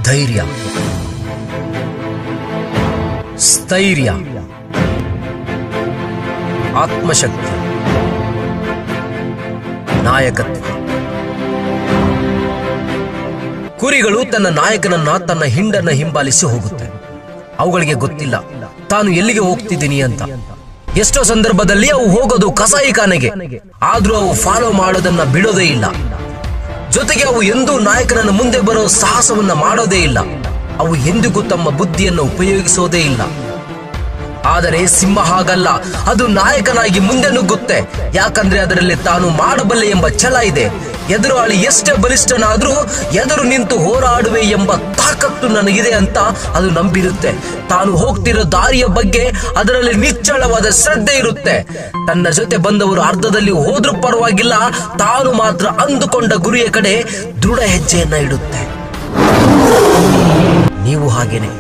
ಧೈರ್ಯ, ಸ್ಥೈರ್ಯ, ಆತ್ಮಶಕ್ತಿ, ನಾಯಕತ್ವ. ಕುರಿಗಳು ತನ್ನ ನಾಯಕನನ್ನ ತನ್ನ ಹಿಂಡನ್ನ ಹಿಂಬಾಲಿಸಿ ಹೋಗುತ್ತೆ. ಅವುಗಳಿಗೆ ಗೊತ್ತಿಲ್ಲ ತಾನು ಎಲ್ಲಿಗೆ ಹೋಗ್ತಿದ್ದೀನಿ ಅಂತ. ಎಷ್ಟೋ ಸಂದರ್ಭದಲ್ಲಿ ಅವು ಹೋಗೋದು ಕಸಾಯಿಖಾನೆಗೆ, ಆದ್ರೂ ಅವು ಫಾಲೋ ಮಾಡೋದನ್ನ ಬಿಡೋದೇ ಇಲ್ಲ. ಜೊತೆಗೆ ಅವು ಎಂದೂ ನಾಯಕನನ್ನ ಮುಂದೆ ಬರೋ ಸಾಹಸವನ್ನ ಮಾಡೋದೇ ಇಲ್ಲ. ಅವು ಎಂದಿಗೂ ತಮ್ಮ ಬುದ್ಧಿಯನ್ನು ಉಪಯೋಗಿಸೋದೇ ಇಲ್ಲ. ಆದರೆ ಸಿಂಹ ಹಾಗಲ್ಲ, ಅದು ನಾಯಕನಾಗಿ ಮುಂದೆ ನುಗ್ಗುತ್ತೆ. ಯಾಕಂದ್ರೆ ಅದರಲ್ಲಿ ತಾನು ಮಾಡಬಲ್ಲೆ ಎಂಬ ಛಲ ಇದೆ. ಎದುರಾಳಿ ಎಷ್ಟೇ ಬಲಿಷ್ಠನಾದ್ರೂ ಎದುರು ನಿಂತು ಹೋರಾಡುವೆ ಎಂಬ ತಾಕತ್ತು ನನಗಿದೆ ಅಂತ ಅದು ನಂಬಿರುತ್ತೆ. ತಾನು ಹೋಗ್ತಿರೋ ದಾರಿಯ ಬಗ್ಗೆ ಅದರಲ್ಲಿ ನಿಚ್ಚಳವಾದ ಶ್ರದ್ಧೆ ಇರುತ್ತೆ. ತನ್ನ ಜೊತೆ ಬಂದವರು ಅರ್ಧದಲ್ಲಿ ಹೋದ್ರೂ ಪರವಾಗಿಲ್ಲ, ತಾನು ಮಾತ್ರ ಅಂದುಕೊಂಡ ಗುರಿಯ ಕಡೆ ದೃಢ ಹೆಜ್ಜೆಯನ್ನ ಇಡುತ್ತೆ. ನೀವು ಹಾಗೇನೆ.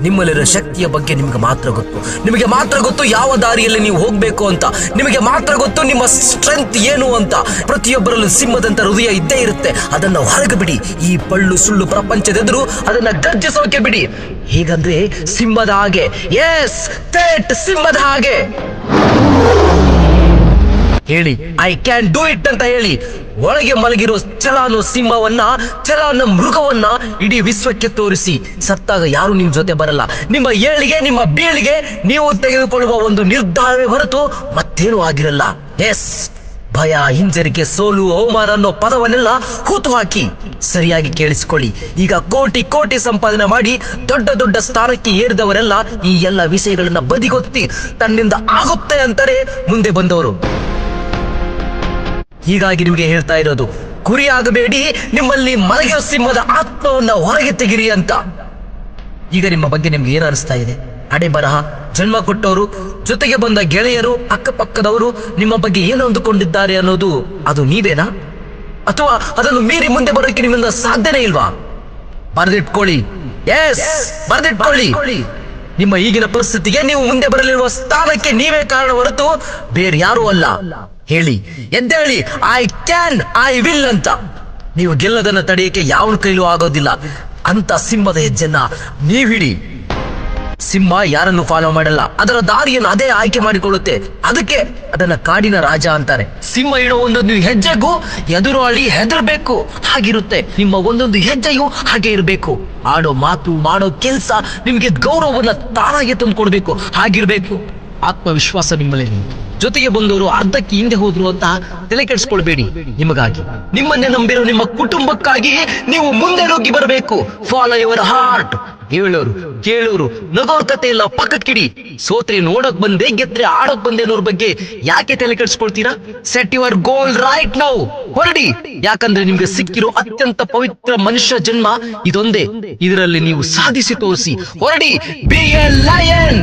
ನಿಮ್ಮಲ್ಲಿರೋ ಶಕ್ತಿಯ ಬಗ್ಗೆ ನಿಮಗೆ ಮಾತ್ರ ಗೊತ್ತು. ನಿಮಗೆ ಮಾತ್ರ ಗೊತ್ತು ಯಾವ ದಾರಿಯಲ್ಲಿ ನೀವು ಹೋಗ್ಬೇಕು ಅಂತ. ನಿಮಗೆ ಮಾತ್ರ ಗೊತ್ತು ನಿಮ್ಮ ಸ್ಟ್ರೆಂತ್ ಏನು ಅಂತ. ಪ್ರತಿಯೊಬ್ಬರಲ್ಲೂ ಸಿಂಹದಂತ ಹೃದಯ ಇದ್ದೇ ಇರುತ್ತೆ. ಅದನ್ನ ಹೊರಗೆ ಬಿಡಿ. ಈ ಪಳ್ಳು ಸುಳ್ಳು ಪ್ರಪಂಚದೆದುರು ಅದನ್ನ ಗರ್ಜಿಸೋಕೆ ಬಿಡಿ. ಹೀಗಂದ್ರೆ ಸಿಂಹದ ಹಾಗೆ, ಎಸ್ ಥೇಟ್ ಸಿಂಹದ ಹಾಗೆ ಹೇಳಿ, ಐ ಕ್ಯಾನ್ ಡೂ ಇಟ್ ಅಂತ ಹೇಳಿ. ಒಳಗೆ ಮಲಗಿರೋ ಛಲಾನು ಸಿಂಹವನ್ನ, ಛಲಾನ ಮೃಗವನ್ನ ಇಡೀ ವಿಶ್ವಕ್ಕೆ ತೋರಿಸಿ. ಸತ್ತಾಗ ಯಾರು ನಿಮ್ ಜೊತೆ ಬರಲ್ಲ. ನಿಮ್ಮ ಏಳಿಗೆ, ನಿಮ್ಮ ಬೀಳಿಗೆ ನೀವು ತೆಗೆದುಕೊಳ್ಳುವ ಒಂದು ನಿರ್ಧಾರವೇ ಹೊರತು ಮತ್ತೇನು ಆಗಿರಲ್ಲ. ಎಸ್, ಭಯ, ಹಿಂಜರಿಕೆ, ಸೋಲು, ಅವಮಾನ ಅನ್ನೋ ಪದವನ್ನೆಲ್ಲ ಹೂತು ಹಾಕಿ ಸರಿಯಾಗಿ ಕೇಳಿಸಿಕೊಳ್ಳಿ. ಈಗ ಕೋಟಿ ಕೋಟಿ ಸಂಪಾದನೆ ಮಾಡಿ ದೊಡ್ಡ ದೊಡ್ಡ ಸ್ಥಾನಕ್ಕೆ ಏರಿದವರೆಲ್ಲ ಈ ಎಲ್ಲ ವಿಷಯಗಳನ್ನ ಬದಿಗೊತ್ತಿ ತನ್ನಿಂದ ಆಗುತ್ತೆ ಅಂತಾರೆ ಮುಂದೆ ಬಂದವರು. ಹೀಗಾಗಿ ನಿಮಗೆ ಹೇಳ್ತಾ ಇರೋದು, ಗುರಿ ಆಗಬೇಡಿ, ನಿಮ್ಮಲ್ಲಿ ಮಲಗಿರೋ ಸಿಂಹದ ಆತ್ಮವನ್ನ ಹೊರಗೆ ತೆಗಿರಿ ಅಂತ. ಈಗ ನಿಮ್ಮ ಬಗ್ಗೆ ನಿಮ್ಗೆ ಏನು ಅನಿಸ್ತಾ ಇದೆ? ಹಣೆ ಬರಹ, ಜನ್ಮ ಕೊಟ್ಟವರು, ಜೊತೆಗೆ ಬಂದ ಗೆಳೆಯರು, ಅಕ್ಕಪಕ್ಕದವರು ನಿಮ್ಮ ಬಗ್ಗೆ ಏನು ಅಂದುಕೊಂಡಿದ್ದಾರೆ ಅನ್ನೋದು ಅದು ನೀವೇನಾ? ಅಥವಾ ಅದನ್ನು ಮೀರಿ ಮುಂದೆ ಬರೋಕೆ ನಿಮ್ಮಿಂದ ಸಾಧ್ಯನೇ ಇಲ್ವಾ? ಬರೆದಿಟ್ಕೊಳ್ಳಿ. ಎಸ್, ಬರೆದಿಟ್ಕೊಳ್ಳಿ. ನಿಮ್ಮ ಈಗಿನ ಪರಿಸ್ಥಿತಿಗೆ, ನೀವು ಮುಂದೆ ಬರಲಿರುವ ಸ್ಥಾನಕ್ಕೆ ನೀವೇ ಕಾರಣ ಹೊರತು ಬೇರೆ ಯಾರೂ ಅಲ್ಲ. ಹೇಳಿ, ಎದ್ದೇಳಿ, ಐ ಕ್ಯಾನ್, ಐ ವಿಲ್ ಅಂತ. ನೀವು ಗೆಲ್ಲದನ್ನ ತಡೆಯಕ್ಕೆ ಯಾವ ಕೈಲೂ ಆಗೋದಿಲ್ಲ ಅಂತ ಸಿಂಹದ ಹೆಜ್ಜೆನ್ನ ನೀವ್ ಹಿಡಿ. ಸಿಂಹ ಯಾರನ್ನು ಫಾಲೋ ಮಾಡಲ್ಲ, ಅದರ ದಾರಿಯನ್ನು ಅದೇ ಆಯ್ಕೆ ಮಾಡಿಕೊಳ್ಳುತ್ತೆ. ಅದಕ್ಕೆ ಅದನ್ನ ಕಾಡಿನ ರಾಜ ಅಂತಾರೆ. ಸಿಂಹ ಇಡೋ ಒಂದೊಂದು ಹೆಜ್ಜೆಗೂ ಎದುರಾಳಿ ಹೆದರ್ಬೇಕು, ಹಾಗಿರುತ್ತೆ. ನಿಮ್ಮ ಒಂದೊಂದು ಹೆಜ್ಜೆಯೂ ಹಾಗೆ ಇರಬೇಕು. ಆಡೋ ಮಾತು, ಮಾಡೋ ಕೆಲಸ ನಿಮ್ಗೆ ಗೌರವವನ್ನ ತಾನಾಗೆ ತಂದುಕೊಡ್ಬೇಕು, ಹಾಗಿರ್ಬೇಕು. ಆತ್ಮವಿಶ್ವಾಸ ನಿಮ್ಮಲ್ಲಿ. ಜೊತೆಗೆ ಬಂದವರು ಅರ್ಧಕ್ಕೆ ಹಿಂದೆ ಹೋದ್ರು ಅಂತ ತಲೆ ಕೆಡಿಸ್ಕೊಳ್ಬೇಡಿ. ನಿಮಗಾಗಿ, ನಿಮ್ಮನ್ನೇ ನಂಬಿರೋ ನಿಮ್ಮ ಕುಟುಂಬಕ್ಕಾಗಿ ನೀವು ಮುಂದೆ ನುಗ್ಗಿ ಬರಬೇಕು. Follow your heart. ಹೇಳೋರು ಕೇಳೋರು ನಗೋರ್ ಕತೆ ಇಲ್ಲ ಪಕ್ಕಕ್ಕಿಡಿ. ಸೋತ್ರೆ ನೋಡಕ್ ಬಂದೆ, ಗೆದ್ರೆ ಆಡೋಕ್ ಬಂದೆ ಅನ್ನೋರ್ ಬಗ್ಗೆ ಯಾಕೆ ತಲೆ ಕೆಡಿಸ್ಕೊಳ್ತೀರಾ? Set your goal right now. ಹೊರಡಿ. ಯಾಕಂದ್ರೆ ನಿಮ್ಗೆ ಸಿಕ್ಕಿರೋ ಅತ್ಯಂತ ಪವಿತ್ರ ಮನುಷ್ಯ ಜನ್ಮ ಇದೊಂದೇ. ಇದರಲ್ಲಿ ನೀವು ಸಾಧಿಸಿ ತೋರಿಸಿ. ಹೊರಡಿ. B A lion.